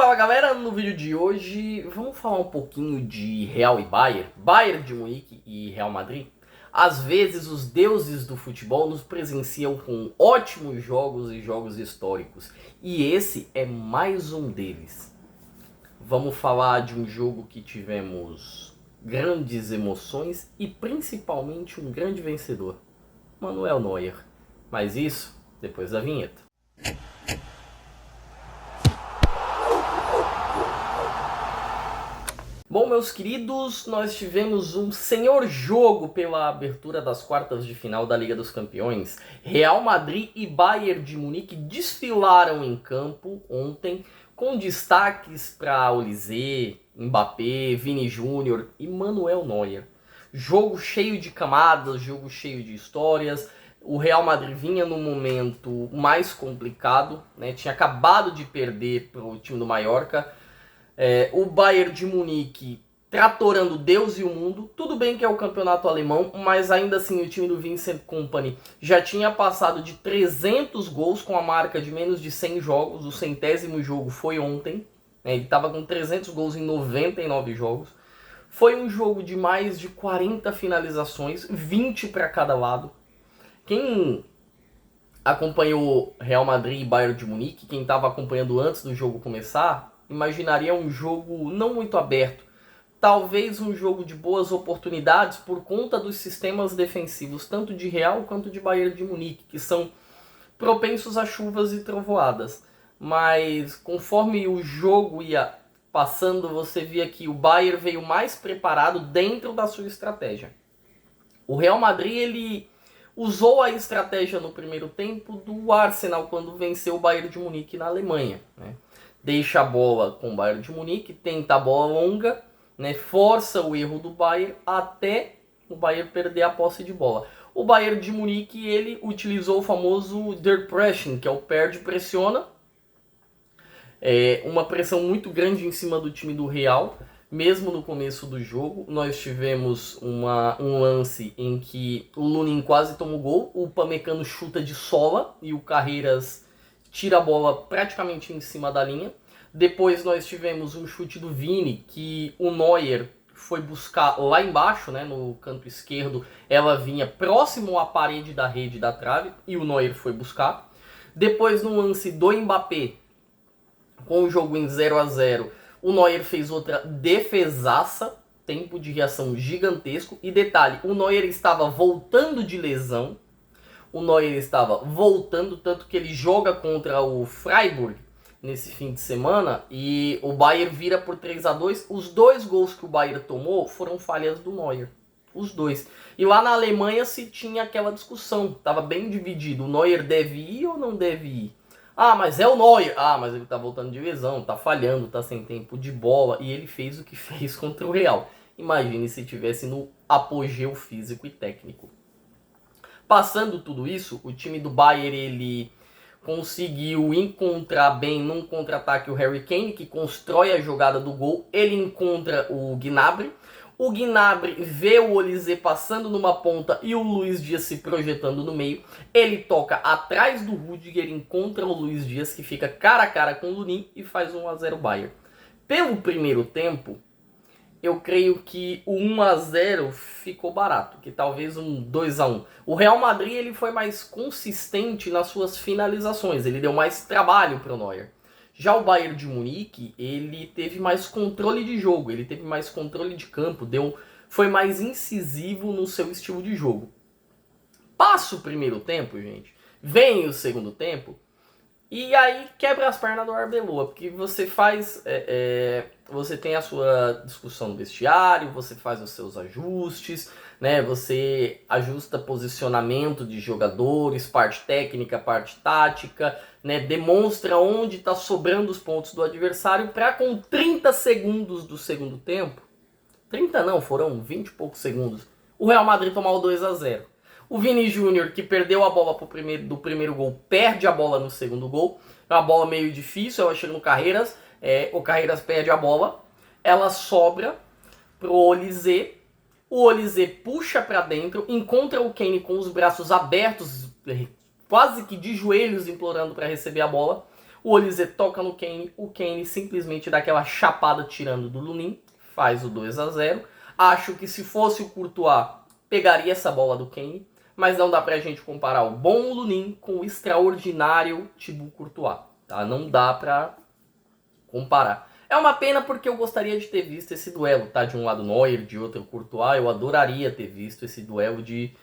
Fala galera, no vídeo de hoje vamos falar um pouquinho de Real e Bayern, Bayern de Munique e Real Madrid. Às vezes os deuses do futebol nos presenciam com ótimos jogos e jogos históricos, e esse é mais um deles. Vamos falar de um jogo que tivemos grandes emoções e principalmente um grande vencedor, Manuel Neuer. Mas isso depois da vinheta. Bom, meus queridos, nós tivemos um senhor jogo pela abertura das quartas de final da Liga dos Campeões. Real Madrid e Bayern de Munique desfilaram em campo ontem, com destaques para Olise, Mbappé, Vini Júnior e Manuel Neuer. Jogo cheio de camadas, jogo cheio de histórias. O Real Madrid vinha num momento mais complicado, né? Tinha acabado de perder para o time do Mallorca. O Bayern de Munique tratorando Deus e o mundo. Tudo bem que é o campeonato alemão, mas ainda assim o time do Vincent Kompany já tinha passado de 300 gols com a marca de menos de 100 jogos. O 100º jogo foi ontem, né? Ele estava com 300 gols em 99 jogos. Foi um jogo de mais de 40 finalizações, 20 para cada lado. Quem acompanhou Real Madrid e Bayern de Munique, quem estava acompanhando antes do jogo começar, imaginaria um jogo não muito aberto, talvez um jogo de boas oportunidades por conta dos sistemas defensivos, tanto de Real quanto de Bayern de Munique, que são propensos a chuvas e trovoadas. Mas conforme o jogo ia passando, você via que o Bayern veio mais preparado dentro da sua estratégia. O Real Madrid, ele usou a estratégia no primeiro tempo do Arsenal quando venceu o Bayern de Munique na Alemanha, né? Deixa a bola com o Bayern de Munique, tenta a bola longa, né? Força o erro do Bayern até o Bayern perder a posse de bola. O Bayern de Munique, ele utilizou o famoso Der Pressing, que é o perde-pressiona. Uma pressão muito grande em cima do time do Real. Mesmo no começo do jogo, nós tivemos um lance em que o Lunin quase tomou gol, o Upamecano chuta de sola e o Carreiras tira a bola praticamente em cima da linha. Depois nós tivemos um chute do Vini, que o Neuer foi buscar lá embaixo, né, no canto esquerdo. Ela vinha próximo à parede da rede da trave e o Neuer foi buscar. Depois no lance do Mbappé, com o jogo em 0-0, o Neuer fez outra defesaça, tempo de reação gigantesco. E detalhe, o Neuer estava voltando de lesão. O Neuer estava voltando, tanto que ele joga contra o Freiburg nesse fim de semana e o Bayern vira por 3-2. Os dois gols que o Bayern tomou foram falhas do Neuer. Os dois. E lá na Alemanha se tinha aquela discussão, estava bem dividido. O Neuer deve ir ou não deve ir? Ah, mas é o Neuer. Ah, mas ele tá voltando de lesão, tá falhando, tá sem tempo de bola. E ele fez o que fez contra o Real. Imagine se tivesse no apogeu físico e técnico. Passando tudo isso, o time do Bayern, ele conseguiu encontrar bem num contra-ataque o Harry Kane, que constrói a jogada do gol. Ele encontra o Gnabry. O Gnabry vê o Olise passando numa ponta e o Luiz Dias se projetando no meio. Ele toca atrás do Rudiger, encontra o Luiz Dias, que fica cara a cara com o Lunin e faz 1-0 Bayern. Pelo primeiro tempo, eu creio que o 1-0 ficou barato, que talvez um 2-1. O Real Madrid, ele foi mais consistente nas suas finalizações, ele deu mais trabalho para o Neuer. Já o Bayern de Munique, ele teve mais controle de jogo, ele teve mais controle de campo, foi mais incisivo no seu estilo de jogo. Passa o primeiro tempo, gente, vem o segundo tempo, e aí quebra as pernas do Arbeloa, porque você faz, você tem a sua discussão no vestiário, você faz os seus ajustes, né? Você ajusta posicionamento de jogadores, parte técnica, parte tática, né? Demonstra onde está sobrando os pontos do adversário para com 30 segundos do segundo tempo, 30 não, foram 20 e poucos segundos, o Real Madrid tomar o 2-0. O Vini Júnior, que perdeu a bola do primeiro gol, perde a bola no segundo gol. É uma bola meio difícil, ela chega no Carreiras, o Carreiras perde a bola, ela sobra pro Olise, o Olise puxa para dentro, encontra o Kane com os braços abertos, quase que de joelhos implorando para receber a bola. O Olise toca no Kane, o Kane simplesmente dá aquela chapada tirando do Lunin, faz o 2-0. Acho que se fosse o Courtois, pegaria essa bola do Kane, mas não dá pra gente comparar o bom Lunin com o extraordinário Thibaut Courtois, tá? Não dá pra comparar. É uma pena porque eu gostaria de ter visto esse duelo, tá? De um lado Neuer, de outro Courtois. Eu adoraria ter visto esse duelo de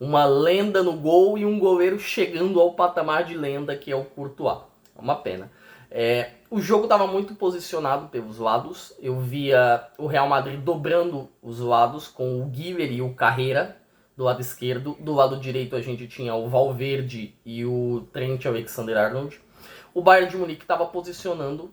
uma lenda no gol e um goleiro chegando ao patamar de lenda que é o Courtois. É uma pena. O jogo estava muito posicionado pelos lados. Eu via o Real Madrid dobrando os lados com o Guiller e o Carreira do lado esquerdo. Do lado direito a gente tinha o Valverde e o Trent Alexander-Arnold. O Bayern de Munique estava posicionando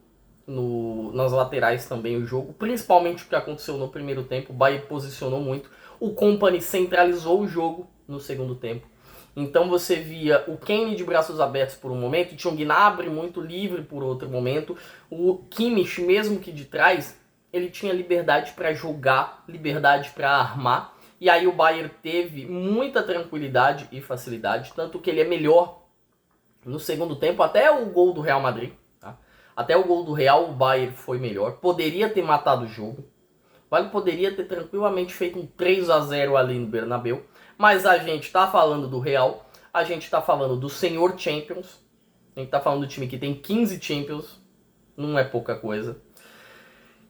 nas laterais também o jogo, principalmente o que aconteceu no primeiro tempo. O Bayern posicionou muito, o Kompany centralizou o jogo no segundo tempo, então você via o Kane de braços abertos por um momento, tinha o Gnabry muito livre por outro momento, o Kimmich mesmo que de trás, ele tinha liberdade para jogar, liberdade para armar, e aí o Bayern teve muita tranquilidade e facilidade, tanto que ele é melhor no segundo tempo, até o gol do Real Madrid. Até o gol do Real, o Bayern foi melhor. Poderia ter matado o jogo. O Bayern poderia ter tranquilamente feito um 3-0 ali no Bernabéu. Mas a gente tá falando do Real. A gente tá falando do Senhor Champions. A gente tá falando do time que tem 15 Champions. Não é pouca coisa.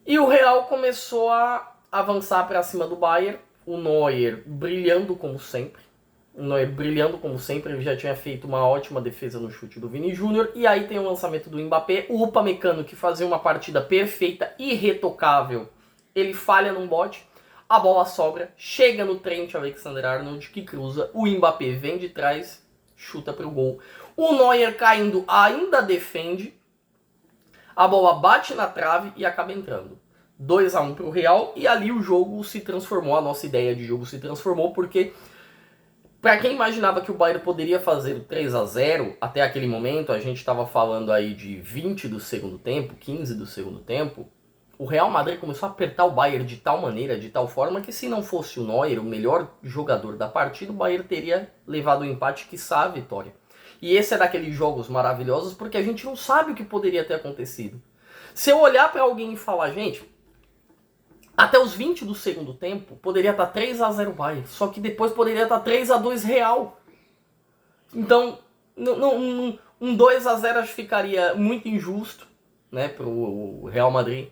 E o Real começou a avançar para cima do Bayern. O Neuer brilhando como sempre. O Neuer brilhando como sempre, ele já tinha feito uma ótima defesa no chute do Vini Júnior, e aí tem o lançamento do Mbappé, o Upamecano que fazia uma partida perfeita, irretocável, ele falha num bote, a bola sobra, chega no Trent Alexander-Arnold que cruza, o Mbappé vem de trás, chuta pro gol, o Neuer caindo ainda defende, a bola bate na trave e acaba entrando. 2-1 pro Real, e ali o jogo se transformou, a nossa ideia de jogo se transformou, porque para quem imaginava que o Bayern poderia fazer o 3-0, até aquele momento, a gente estava falando aí de 20 do segundo tempo, 15 do segundo tempo, o Real Madrid começou a apertar o Bayern de tal maneira, de tal forma, que se não fosse o Neuer, o melhor jogador da partida, o Bayern teria levado o empate, quiçá a vitória. E esse é daqueles jogos maravilhosos porque a gente não sabe o que poderia ter acontecido. Se eu olhar para alguém e falar, gente, até os 20 do segundo tempo, poderia estar 3-0 Bayern, só que depois poderia estar 3-2 Real. Então, um 2-0 acho que ficaria muito injusto, né, pro Real Madrid.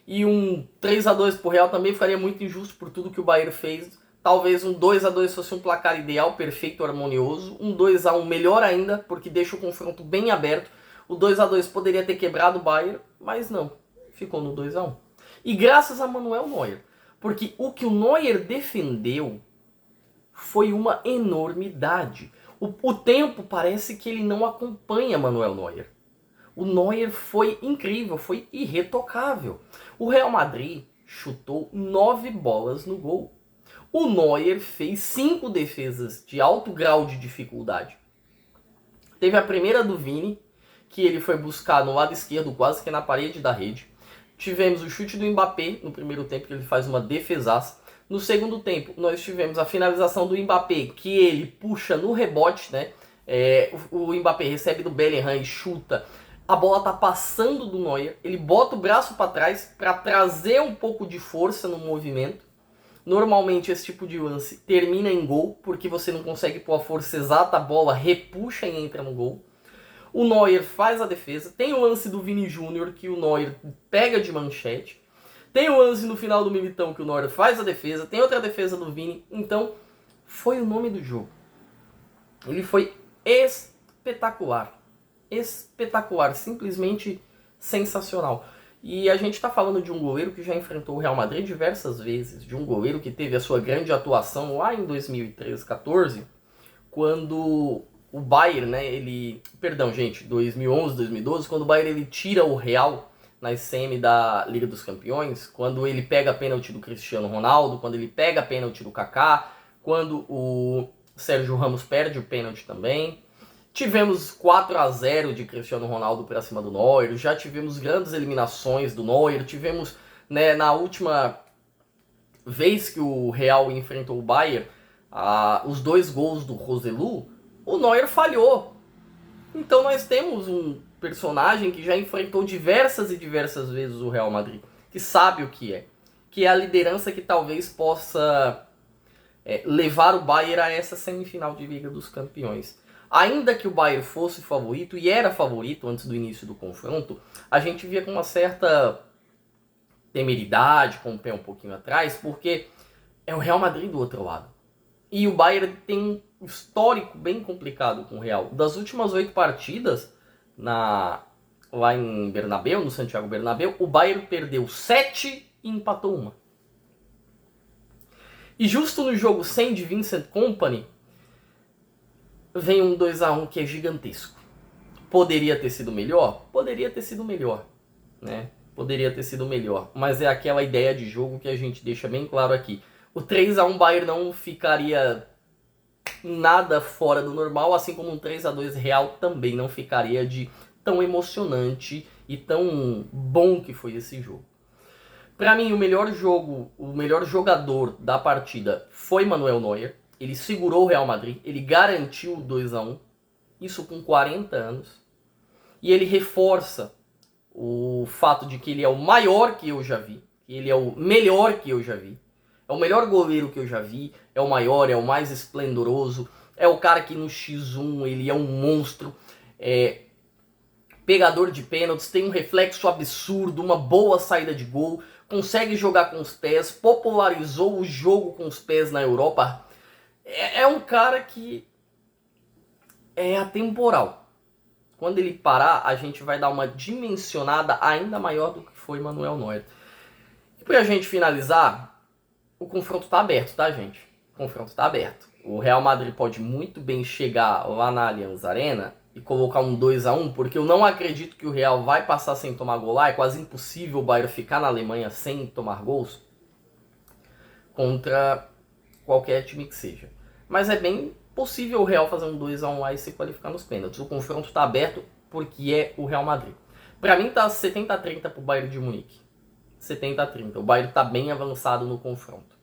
E um 3-2 pro Real também ficaria muito injusto por tudo que o Bayern fez. Talvez um 2-2 fosse um placar ideal, perfeito, harmonioso. Um 2-1 melhor ainda, porque deixa o confronto bem aberto. O 2-2 poderia ter quebrado o Bayern, mas não, ficou no 2-1. E graças a Manuel Neuer. Porque o que o Neuer defendeu foi uma enormidade. O tempo parece que ele não acompanha Manuel Neuer. O Neuer foi incrível, foi irretocável. O Real Madrid chutou 9 bolas no gol. O Neuer fez 5 defesas de alto grau de dificuldade. Teve a primeira do Vini, que ele foi buscar no lado esquerdo, quase que na parede da rede. Tivemos o chute do Mbappé no primeiro tempo, que ele faz uma defesaça. No segundo tempo, nós tivemos a finalização do Mbappé, que ele puxa no rebote, né? O Mbappé recebe do Bellingham e chuta. A bola tá passando do Neuer, ele bota o braço para trás para trazer um pouco de força no movimento. Normalmente esse tipo de lance termina em gol, porque você não consegue pôr a força exata, a bola repuxa e entra no gol. O Neuer faz a defesa. Tem o lance do Vini Júnior, que o Neuer pega de manchete. Tem o lance no final do Militão, que o Neuer faz a defesa. Tem outra defesa do Vini. Então, foi o nome do jogo. Ele foi espetacular. Espetacular. Simplesmente sensacional. E a gente está falando de um goleiro que já enfrentou o Real Madrid diversas vezes. De um goleiro que teve a sua grande atuação lá em 2013, 14, quando o Bayern, né, 2011, 2012, quando o Bayern ele tira o Real na semi da Liga dos Campeões, quando ele pega a pênalti do Cristiano Ronaldo, quando ele pega a pênalti do Kaká, quando o Sérgio Ramos perde o pênalti também. Tivemos 4-0 de Cristiano Ronaldo para cima do Neuer, já tivemos grandes eliminações do Neuer, tivemos, né, na última vez que o Real enfrentou o Bayern, os 2 gols do Roselu, o Neuer falhou. Então nós temos personagem que já enfrentou diversas e diversas vezes o Real Madrid, que sabe o que é a liderança que talvez possa levar o Bayern a essa semifinal de Liga dos Campeões. Ainda que o Bayern fosse favorito, e era favorito antes do início do confronto, a gente via com uma certa temeridade, com o pé um pouquinho atrás, porque é o Real Madrid do outro lado. E o Bayern tem um histórico bem complicado com o Real. Das últimas 8 partidas, lá em Bernabéu, no Santiago Bernabéu, o Bayern perdeu 7 e empatou 1. E justo no jogo sem de Vincent Kompany, vem um 2-1 que é gigantesco. Poderia ter sido melhor? Poderia ter sido melhor, né? Poderia ter sido melhor. Mas é aquela ideia de jogo que a gente deixa bem claro aqui. O 3-1 Bayern não ficaria nada fora do normal, assim como um 3-2 Real também não ficaria de tão emocionante e tão bom que foi esse jogo. Para mim, o melhor jogador da partida foi Manuel Neuer. Ele segurou o Real Madrid, ele garantiu o 2-1, isso com 40 anos. E ele reforça o fato de que ele é o maior que eu já vi, que ele é o melhor que eu já vi. É o melhor goleiro que eu já vi, é o maior, é o mais esplendoroso, é o cara que no X1 ele é um monstro, pegador de pênaltis, tem um reflexo absurdo, uma boa saída de gol, consegue jogar com os pés, popularizou o jogo com os pés na Europa. É um cara que é atemporal. Quando ele parar, a gente vai dar uma dimensionada ainda maior do que foi Manuel Neuer. E pra gente finalizar, o confronto tá aberto, tá, gente? O confronto tá aberto. O Real Madrid pode muito bem chegar lá na Allianz Arena e colocar um 2-1, porque eu não acredito que o Real vai passar sem tomar gol lá. É quase impossível o Bayern ficar na Alemanha sem tomar gols contra qualquer time que seja. Mas é bem possível o Real fazer um 2-1 lá e se qualificar nos pênaltis. O confronto tá aberto porque é o Real Madrid. Pra mim tá 70-30 pro Bayern de Munique. 70-30. O Bayern tá bem avançado no confronto.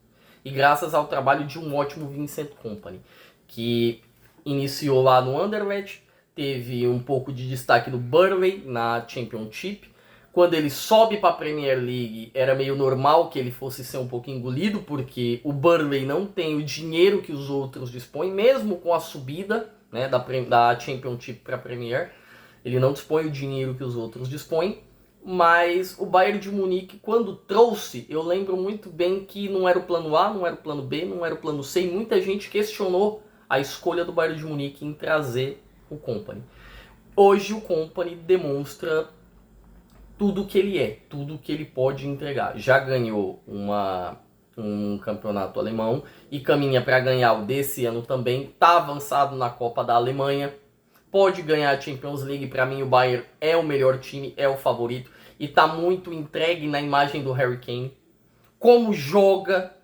E graças ao trabalho de um ótimo Vincent Kompany, que iniciou lá no Anderlecht, teve um pouco de destaque no Burnley na Championship. Quando ele sobe para a Premier League, era meio normal que ele fosse ser um pouco engolido, porque o Burnley não tem o dinheiro que os outros dispõem, mesmo com a subida, né, da Championship para a Premier. Ele não dispõe o dinheiro que os outros dispõem. Mas o Bayern de Munique, quando trouxe, eu lembro muito bem que não era o plano A, não era o plano B, não era o plano C, e muita gente questionou a escolha do Bayern de Munique em trazer o Kompany. Hoje o Kompany demonstra tudo que ele é, tudo que ele pode entregar. Já ganhou um campeonato alemão e caminha para ganhar o desse ano também. Está avançado na Copa da Alemanha. Pode ganhar a Champions League. Para mim o Bayern é o melhor time, é o favorito. E está muito entregue na imagem do Harry Kane. Como joga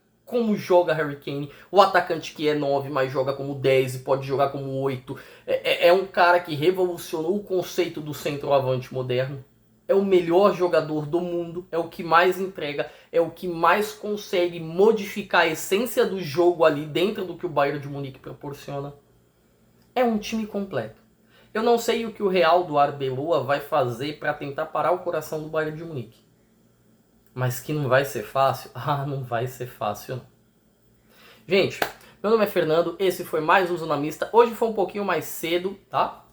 Harry Kane. O atacante que é 9, mas joga como 10 e pode jogar como 8. É um cara que revolucionou o conceito do centroavante moderno. É o melhor jogador do mundo, é o que mais entrega, é o que mais consegue modificar a essência do jogo ali dentro do que o Bayern de Munique proporciona. É um time completo. Eu não sei o que o Real do Arbeloa vai fazer para tentar parar o coração do Bayern de Munique. Mas que não vai ser fácil? Ah, não vai ser fácil não. Gente, meu nome é Fernando, esse foi mais um Zona Mista. Hoje foi um pouquinho mais cedo, tá?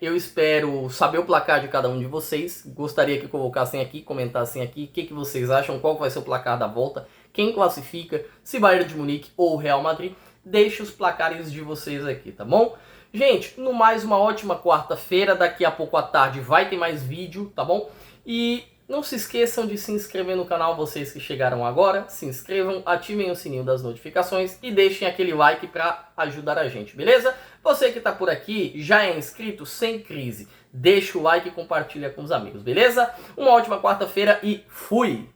Eu espero saber o placar de cada um de vocês. Gostaria que colocassem aqui, comentassem aqui o que vocês acham, qual vai ser o placar da volta, quem classifica, se Bayern de Munique ou Real Madrid. Deixe os placares de vocês aqui, tá bom? Gente, no mais uma ótima quarta-feira. Daqui a pouco à tarde vai ter mais vídeo, tá bom? E não se esqueçam de se inscrever no canal, vocês que chegaram agora. Se inscrevam, ativem o sininho das notificações e deixem aquele like para ajudar a gente, beleza? Você que está por aqui, já é inscrito, sem crise. Deixa o like e compartilha com os amigos, beleza? Uma ótima quarta-feira e fui!